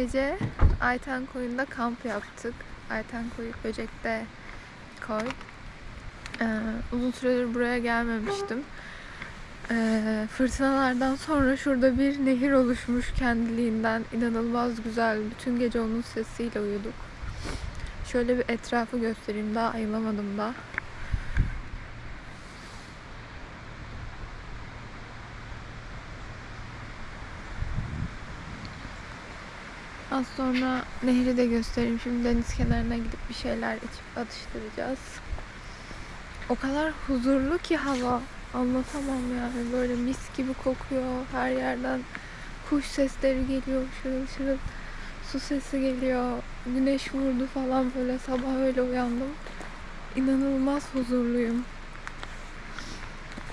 gece Ayten Koyu'nda kamp yaptık. Ayten Koyu Göcek'te koy. Uzun süredir buraya gelmemiştim. Fırtınalardan sonra şurada bir nehir oluşmuş kendiliğinden. İnanılmaz güzel. Bütün gece onun sesiyle uyuduk. Şöyle bir etrafı göstereyim. Daha ayılamadım da. Az sonra nehri de göstereyim. Şimdi deniz kenarına gidip bir şeyler içip atıştıracağız. O kadar huzurlu ki hava. Anlatamam yani. Böyle mis gibi kokuyor. Her yerden kuş sesleri geliyor. Şırıl şırıl su sesi geliyor. Güneş vurdu falan böyle. Sabah öyle uyandım. İnanılmaz huzurluyum.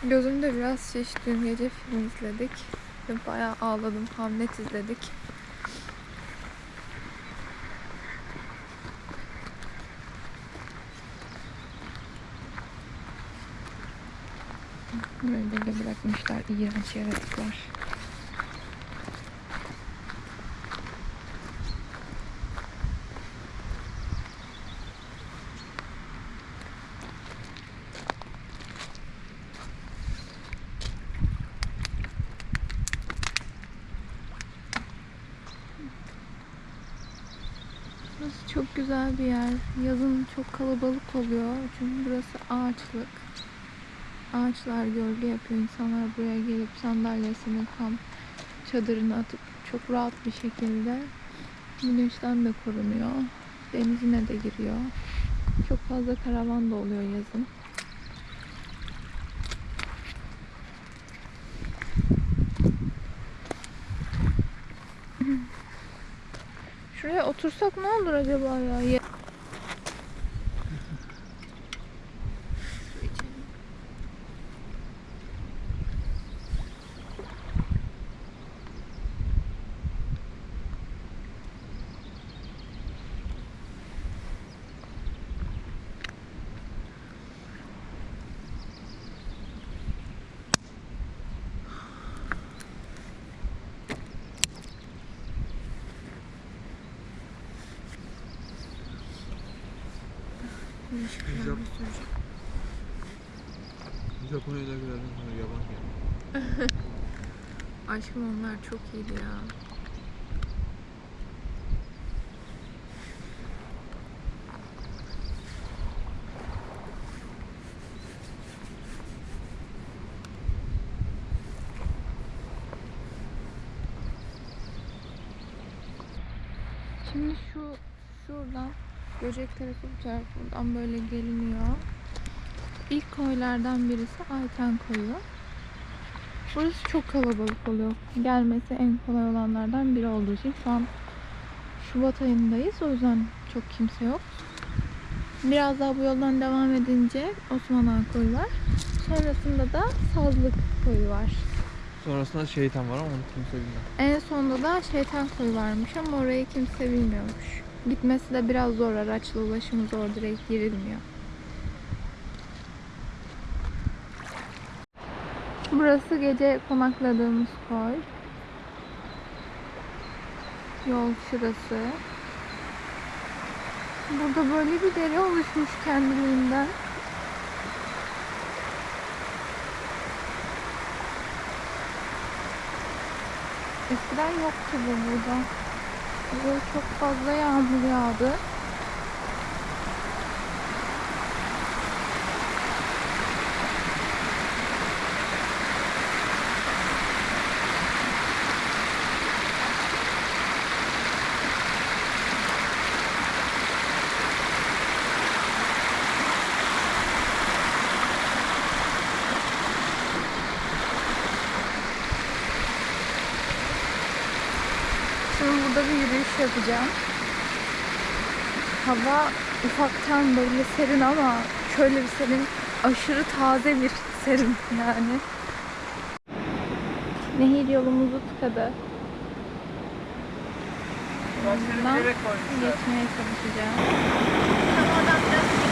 Gözüm de biraz şiş. Dün gece film izledik. Bayağı ağladım. Hamlet izledik. Böyle bırakmışlar iğrenç yaratıklar. Burası çok güzel bir yer. Yazın çok kalabalık oluyor. Çünkü burası ağaçlık. Ağaçlar gölge yapıyor. İnsanlar buraya gelip sandalyesini, kamp çadırını atıp çok rahat bir şekilde güneşten de korunuyor. Denizine de giriyor. Çok fazla karavan da oluyor yazın. Şuraya otursak ne olur acaba ya? Japonya'da giderken sonra yaban geldi. Aşkım onlar çok iyiydi ya. Şimdi şuradan Göcek tarafı bu tarafından böyle geliniyor. İlk koylardan birisi Ayten Koyu. Burası çok kalabalık oluyor. Gelmesi en kolay olanlardan biri olduğu için şu an Şubat ayındayız. O yüzden çok kimse yok. Biraz daha bu yoldan devam edince Osman Ağa Koyu var. Sonrasında da Sazlık Koyu var. Sonrasında şeytan var ama onu kimse bilmiyor. En sonunda da Şeytan Koyu varmış ama orayı kimse bilmiyormuş. Gitmesi de biraz zor. Araçla ulaşımı zor. Direkt girilmiyor. Burası gece konakladığımız koy. Yol şurası. Burada böyle bir dere oluşmuş kendiliğinden. Eskiden yoktu bu burada. Böyle çok fazla yağmur yağdı. Şimdi burada bir yürüyüş yapacağım. Hava ufaktan böyle serin ama şöyle bir serin, aşırı taze bir serin yani. Nehir yolumuzu tıkadı. Buradan geçmeye çalışacağım. Oradan biraz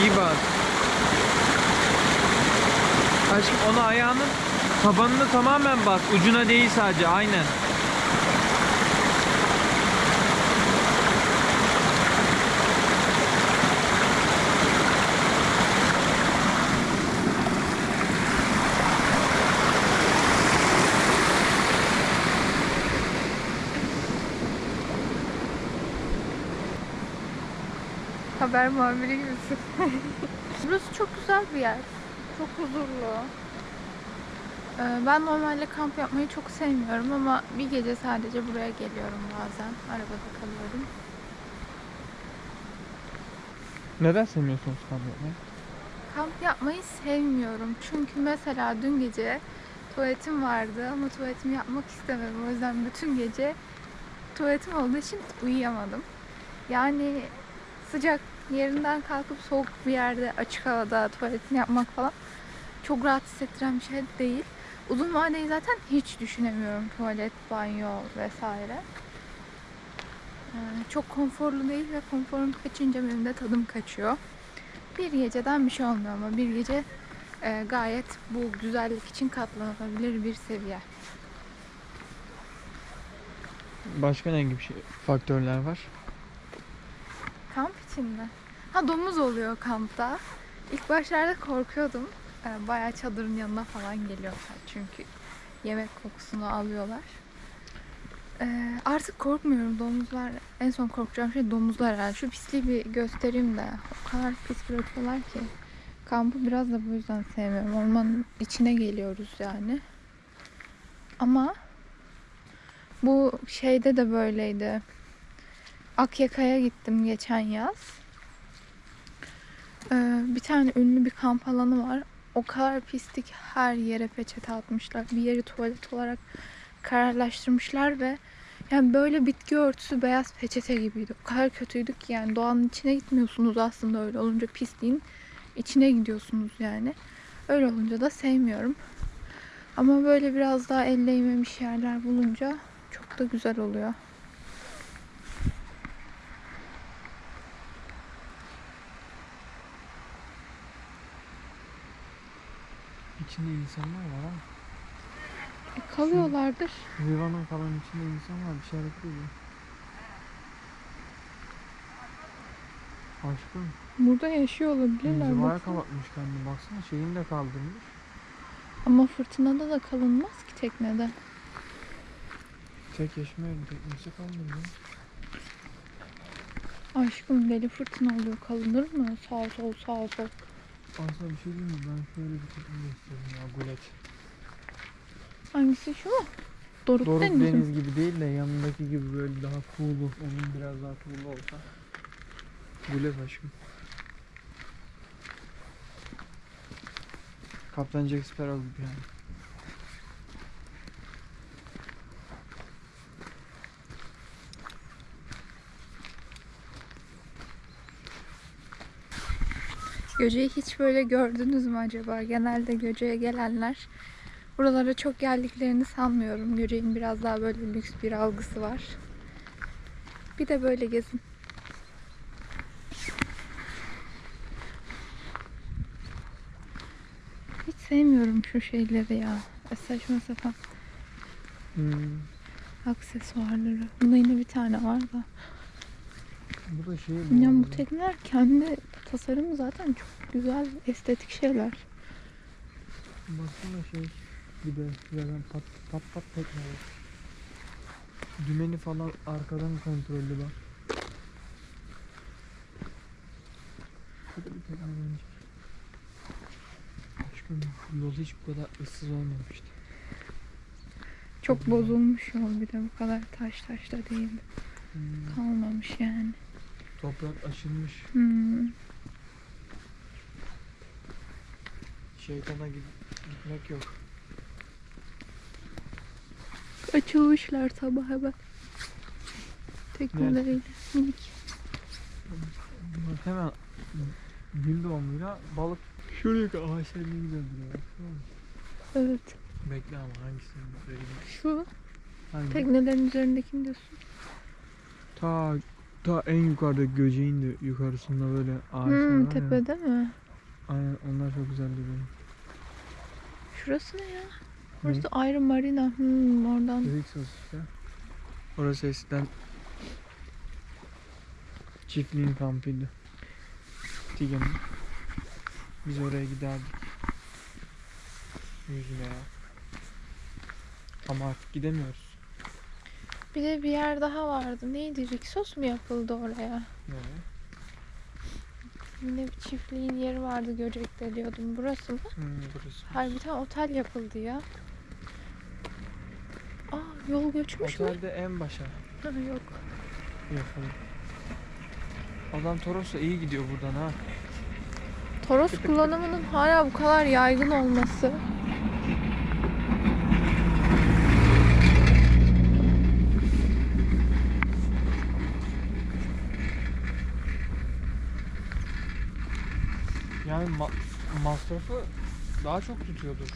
İyi bas. Aşkım onu ayağının tabanını tamamen bas. Ucuna değil sadece. Aynen. Haber muhabiri gibisin. Burası çok güzel bir yer. Çok huzurlu. Ben normalde kamp yapmayı çok sevmiyorum ama bir gece sadece buraya geliyorum bazen. Arabada kalıyorum. Neden sevmiyorsunuz kamp yapmayı? Kamp yapmayı sevmiyorum. Çünkü mesela dün gece tuvaletim vardı ama tuvaletimi yapmak istemedim. O yüzden bütün gece tuvaletim olduğu için uyuyamadım. Yani sıcak yerinden kalkıp soğuk bir yerde açık havada tuvaletini yapmak falan çok rahat hissettiren bir şey değil. Uzun vadeyi zaten hiç düşünemiyorum. Tuvalet, banyo vesaire. Çok konforlu değil ve konforum kaçınca benim de tadım kaçıyor. Bir geceden bir şey olmuyor ama bir gece gayet bu güzellik için katlanılabilir bir seviye. Başka ne gibi faktörler var? Kamp için mi? Ha, domuz oluyor kampta. İlk başlarda korkuyordum. Bayağı çadırın yanına falan geliyorlar çünkü yemek kokusunu alıyorlar. Artık korkmuyorum. Domuzlar, en son korkacağım şey domuzlar herhalde. Şu pisliği bir göstereyim de. O kadar pis bırakıyorlar ki. Kampı biraz da bu yüzden sevmiyorum. Ormanın içine geliyoruz yani. Ama bu şeyde de böyleydi. Akyaka'ya gittim geçen yaz. Bir tane ünlü bir kamp alanı var. O kadar pislik, her yere peçete atmışlar. Bir yeri tuvalet olarak kararlaştırmışlar ve yani böyle bitki örtüsü beyaz peçete gibiydi. O kadar kötüydük ki yani doğanın içine gitmiyorsunuz aslında öyle olunca, pisliğin içine gidiyorsunuz yani. Öyle olunca da sevmiyorum. Ama böyle biraz daha elle yememiş yerler bulunca çok da güzel oluyor. İçinde insanlar var ha. Kalıyorlardır. Vivanın falan içinde insan var. Bir şey hareket ediyor. Aşkım. Burada yaşıyor olabilirler. İnzivaya Baksana. kapatmış kendini. Baksana şeyini de kaldırmış. Ama fırtınada da kalınmaz ki teknede. Tek yaşama yerin teknesi kaldırıyor. Aşkım deli fırtına oluyor. Kalınır mı? Sağ sol sağ sol. Aslında bir şey diyeyim mi? Ben şöyle bir tekne istiyorum ya. Gulet. Hangisi şu mu? Doruk, Doruk denizi mi? deniz gibi değil de yanındaki gibi böyle daha cool. Onun biraz daha cool olsa. Gulet aşkım. Kaptan Jack Sparrow gibi yani. Göce'yi hiç böyle gördünüz mü acaba? Genelde Göce'ye gelenler buralara çok geldiklerini sanmıyorum. Göce'nin biraz daha böyle lüks bir algısı var. Bir de böyle gezin. Hiç sevmiyorum şu şeyleri ya. Saçma sapan aksesuarları. Bunda yine bir tane var da. Bu da şey Yani bu tekneler kendi tasarımı zaten çok güzel, estetik şeyler. Baksana şey bir de zaten pat tekne var. Dümeni falan arkadan kontrollü bak. Bu da bir tekne bence. Aşkım yol hiç bu kadar ıssız olmamıştı. Çok bozulmuş yol, bir de bu kadar taş da değil. Kalmamış yani. Toprak aşınmış. Şeytana gitmek yok. Açılmışlar sabah hemen. Tekneleriyle minik. Bak hemen gül doğumuyla balık şuradaki ağaçlarına gidiyor. Evet. Bekle ama hangisini söyleyeyim? Şu Hangi? teknelerin üzerindekini diyorsun. Ta ta en yukarıda Göceğin de yukarısında böyle ağaçlar var ya. Tepede mi? Aynen, onlar çok güzel duruyor. Şurası ne ya? Burası ayrı marina. Oradan. Rixos işte. Orası eskiden çiftliğin kampıydı. Tigen'in. Biz oraya giderdik. Yüzmeye. Ama artık gidemiyoruz. Bir de bir yer daha vardı. Neydi? Rixos mu yapıldı oraya? Ne? Yine bir çiftliğin yeri vardı Göcek'te diyordum. Burası mı? Burası. Hayır, bir tane otel yapıldı ya. Aa, yol göçmüş mü? Otelde en başa Ha, yok. yapıldı. Adam Toros'la iyi gidiyor buradan ha. Toros kullanımının hala bu kadar yaygın olması. Yani masrafı daha çok tutuyordur.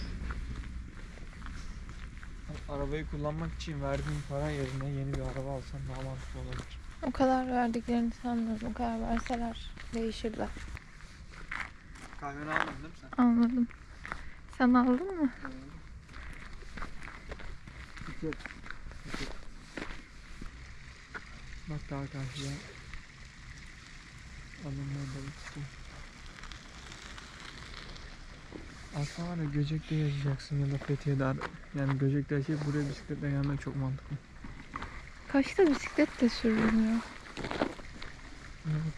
Arabayı kullanmak için verdiğin para yerine yeni bir araba alsan daha mantıklı olabilir. O kadar verdiklerini sanmıyorum. O kadar verseler değişirler. Kahveni almadın değil mi sen? Anladım. Sen aldın mı? Bak daha karşıya. Alınmaya balık. Aslında var ya, Göcek'te yaşayacaksın ya da Fethiye'de. Yani Göcek'te yaşayıp buraya bisikletle gelmek çok mantıklı. Kaçta bisiklet de sürülüyor. Evet.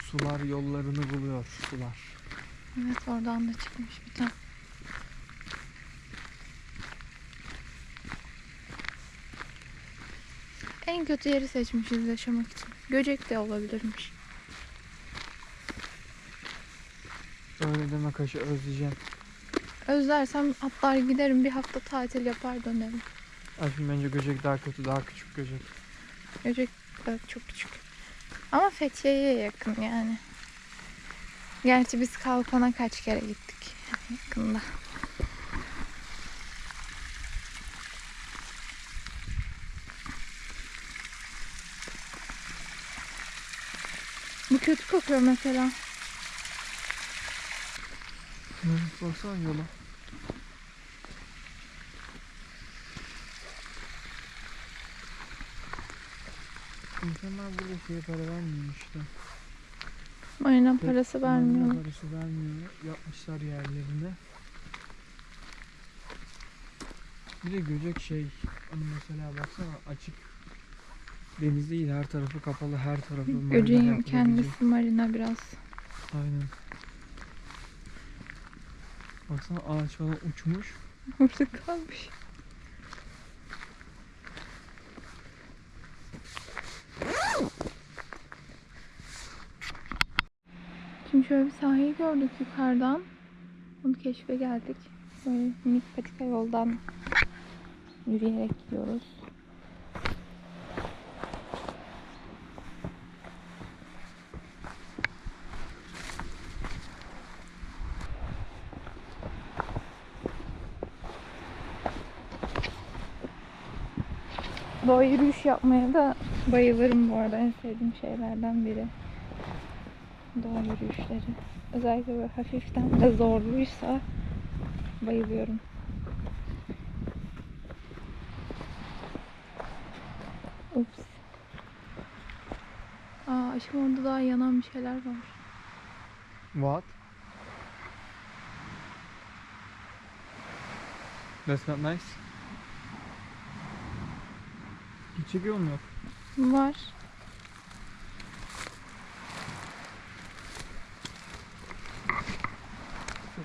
Sular yollarını buluyor, sular. Evet, oradan da çıkmış bir tane. En kötü yeri seçmişiz yaşamak için. Göcek de olabilirmiş. Öyle deme, Kaş'ı özleyeceğim. Özlersem atlar giderim, bir hafta tatil yapar dönerim. Aşkım bence Göcek daha kötü, daha küçük Göcek. Göcek evet, çok küçük. Ama Fethiye'ye yakın yani. Gerçi biz Kalkan'a kaç kere gittik yakında. Bu kötü kokuyor mesela. Baksana yola. İnsanlar burada şeye para vermiyor işte. Marina parası Marina vermiyor. parası vermiyor. Yapmışlar yerlerinde. Bir de Göcek şey, hani mesela baksana, açık deniz değil, her tarafı kapalı, her tarafı marina Göceğin yapılabilecek. kendisi marina biraz. Aynen. Baksana, ağaç falan uçmuş. Orada kalmış. Şimdi şöyle bir sahil gördük yukarıdan. Onu keşfe geldik. Böyle minik patika yoldan yürüyerek gidiyoruz. Doğa yürüyüş yapmaya da bayılırım bu arada. En sevdiğim şeylerden biri. Doğa yürüyüşleri. Özellikle böyle hafiften de zorluysa bayılıyorum. Ups. Aa, aşkım orada daha yanan bir şeyler var. What? That's not nice. Hiç çekiyor mu yok? Var. Çok.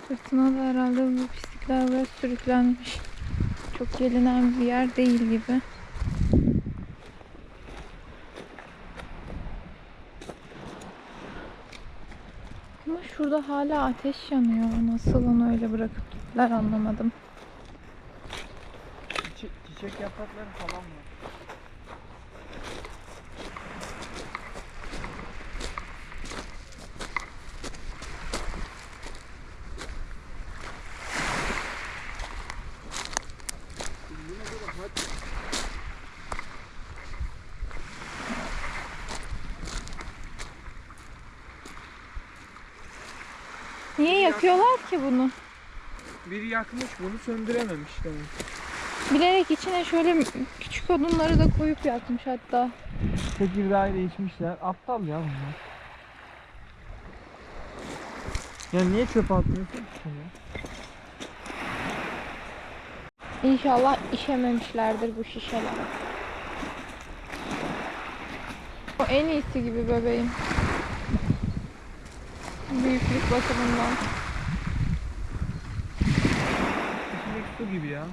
Fırtına da herhalde bu pislikler buraya sürüklenmiş. Çok gelinen bir yer değil gibi. Ama şurada hala ateş yanıyor. Nasıl onu öyle bırakıp gittiler anlamadım. Çiçek yaprakları falan mı? Niye yakıyorlar ki bunu? Biri yakmış, bunu söndürememiş demek. Bilerek içine şöyle küçük odunları da koyup yakmış hatta. Tekirdağ'ı içmişler. Aptal ya bunlar. Ya niye çöpe atmıyorsun ki şunu? İnşallah işememişlerdir bu şişeler. O en iyisi gibi bebeğim. Büyüklük bakımından. İçindeki su gibi ya.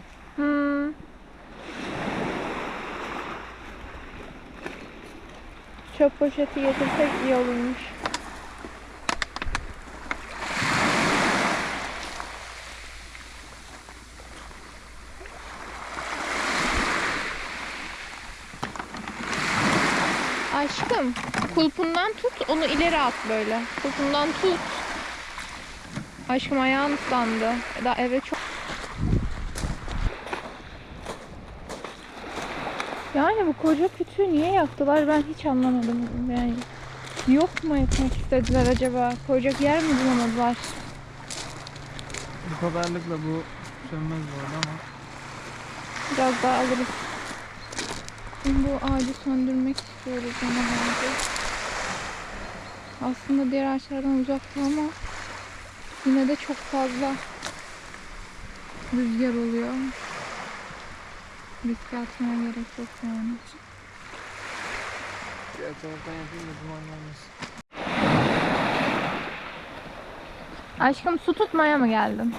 Çöp poşeti getirsek iyi olurmuş. Aşkım, kulpundan tut, onu ileri at böyle. Kulpundan tut. Aşkım ayağın ıslandı. Daha eve çok... Yani bu koca kütüğü niye yaktılar ben hiç anlamadım. Yani yok mu etmek istediler acaba? Koyacak yer mi bulamadılar? Bu kadarlıkla bu sönmez bu arada ama. Biraz daha alırız. Şimdi bu ağacı söndürmek istiyoruz ama bence. Aslında diğer ağaçlardan uzakta ama yine de çok fazla rüzgar oluyor. Riske atmaya gerek yok yani. Diğer taraftan yapayım da duman gelmesin. Aşkım su tutmaya mı geldin?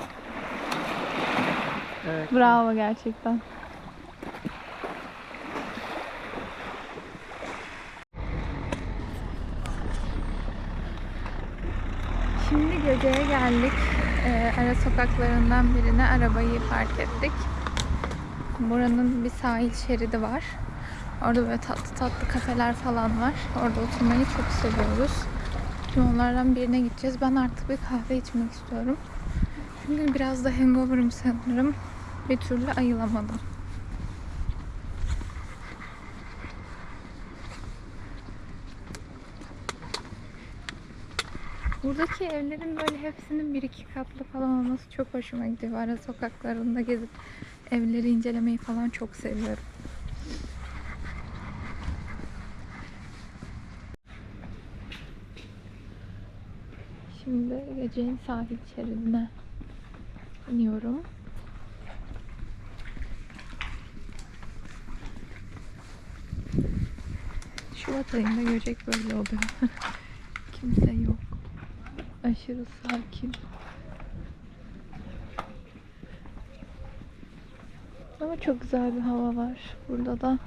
Evet. Bravo gerçekten. Şimdi Göce'ye geldik. Ara sokaklarından birine arabayı park ettik. Buranın bir sahil şeridi var. Orada böyle tatlı tatlı kafeler falan var. Orada oturmayı çok seviyoruz. Şimdi onlardan birine gideceğiz. Ben artık bir kahve içmek istiyorum. Çünkü biraz da hangover'ım sanırım. Bir türlü ayılamadım. Buradaki evlerin böyle hepsinin bir iki katlı falan olması çok hoşuma gidiyor. Ara sokaklarında gezip evleri incelemeyi falan çok seviyorum. Şimdi Göce'nin sahil şeridine iniyorum. Şubat ayında Göcek böyle oluyor. Kimse yok. Aşırı sakin. Ama çok güzel bir hava var burada da.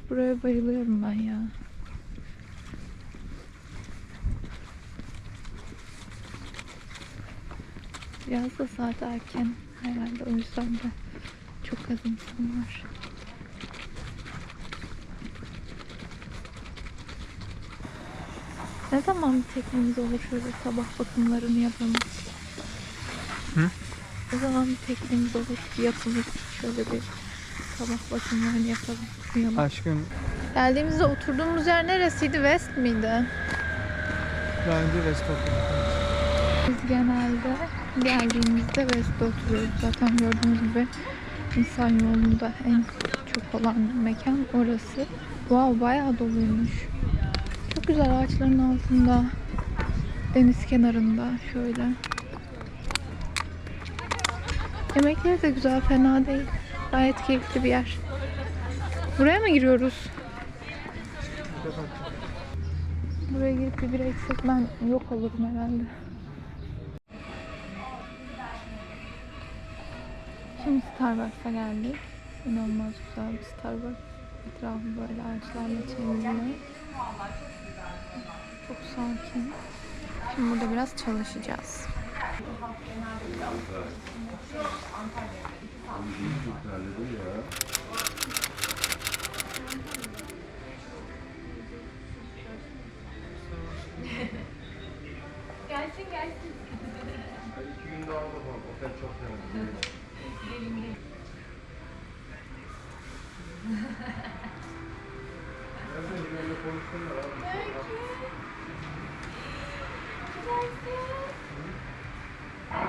Buraya bayılıyorum ben ya. Biraz da saat erken herhalde, o yüzden de çok az insan var. Ne zaman bir teknemiz olur şöyle sabah bakımlarını yapalım. Hı? Ne zaman bir teknemiz olur yatılır şöyle bir sabah bakımlarını yapalım. Uyuyalım. Aşkım Geldiğimizde oturduğumuz yer neresiydi? West miydi? bence Vestok'ta. Biz genelde geldiğimizde West'te oturuyoruz. Zaten gördüğünüz gibi insan yoğunluğunda en çok olan mekan orası. Wow, bayağı doluymuş. Çok güzel ağaçların altında. Deniz kenarında şöyle. Yemekleri de güzel, fena değil. Gayet keyifli bir yer. Buraya mı giriyoruz? Buraya girip bir bira içsek ben yok olurum herhalde. Şimdi Starbucks'a geldik. İnanılmaz güzel bir Starbucks. Etrafı böyle ağaçlarla çevrili. Çok sakin. Şimdi burada biraz çalışacağız. Gelsin gelsin. günde aldım bak. Otel çok temiz. Nerede yine konuşsunlar abi.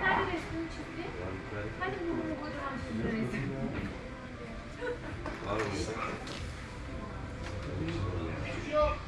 Nerede resmini çizdi? Hadi bunu kocaman çizdi resim. Var mı? Yok.